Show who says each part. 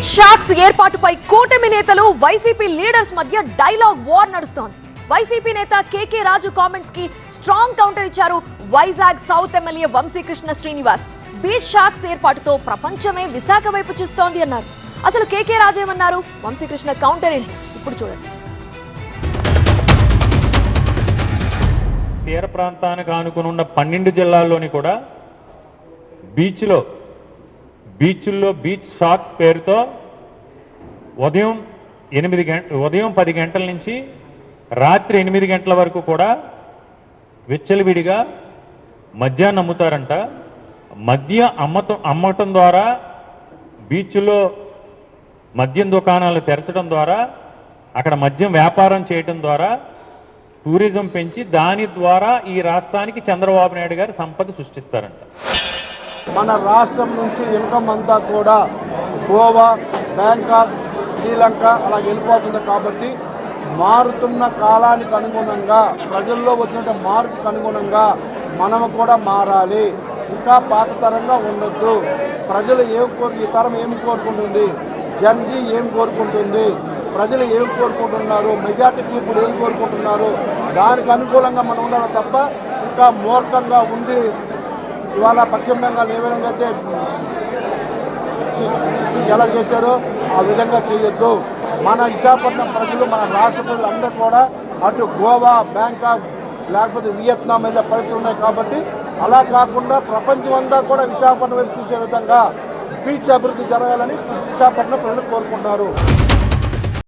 Speaker 1: Beach shocks ఏర్పాటుపై కూటమి నేతలు వైసీపీ లీడర్స్ మధ్య డైలాగ్ వార్ నడుస్తోంది. వైసీపీ నేత కేకే రాజు కామెంట్స్ కి స్ట్రాంగ్ కౌంటర్ ఇచ్చారు Vizag south MLA Vamsikrishna Srinivas. Beach shacks ఏర్పాటుతో ప్రపంచమే విశాఖ వైపు చూస్తోంది అన్నారు. అసలు కేకే రాజు ఏమన్నారు, వంశీకృష్ణ కౌంటర్ ఏంటి ఇప్పుడు చూడండి.
Speaker 2: తీర ప్రాంతానికి ఆనుకుని 12 జిల్లాల్లోని కూడా బీచ్ల్లో బీచ్ షాక్స్ పేరుతో ఉదయం 10 గంటల నుంచి రాత్రి 8 గంటల వరకు కూడా విచ్చలవిడిగా మద్యాన్ని అమ్ముతారంట. అమ్మటం ద్వారా బీచ్లో మద్యం దుకాణాలు తెరచడం ద్వారా అక్కడ మద్యం వ్యాపారం చేయడం ద్వారా టూరిజం పెంచి దాని ద్వారా ఈ రాష్ట్రానికి చంద్రబాబు నాయుడు గారు సంపద సృష్టిస్తారంట.
Speaker 3: మన రాష్ట్రం నుంచి ఇన్కమ్ అంతా కూడా గోవా, బ్యాంకాక్, శ్రీలంక అలా వెళ్ళిపోతుంది. కాబట్టి మారుతున్న కాలానికి అనుగుణంగా, ప్రజల్లో వచ్చిన మార్పుకు అనుగుణంగా మనము కూడా మారాలి. ఇంకా పాతతరంగా ఉండొద్దు. ప్రజలు ఈ తరం ఏం కోరుకుంటుంది, జన్జీ ఏం కోరుకుంటుంది, ప్రజలు ఏం కోరుకుంటున్నారు, మెజార్టీ పీపుల్ ఏం కోరుకుంటున్నారు, దానికి అనుకూలంగా మనం ఉండాలి తప్ప ఇంకా మూర్ఖంగా ఉండి ఇవాళ పశ్చిమ బెంగాల్ ఏ విధంగా అయితే ఎలా చేశారో ఆ విధంగా చేయొద్దు. మన విశాఖపట్నం ప్రజలు, మన రాష్ట్ర ప్రజలు అందరూ కూడా అటు గోవా, బ్యాంకాక్ లేకపోతే వియత్నాం వెళ్ళే పరిస్థితులు ఉన్నాయి. కాబట్టి అలా కాకుండా ప్రపంచం అంతా కూడా విశాఖపట్నం వైపు చూసే విధంగా బీచ్ అభివృద్ధి జరగాలని విశాఖపట్నం ప్రజలు కోరుకుంటున్నారు.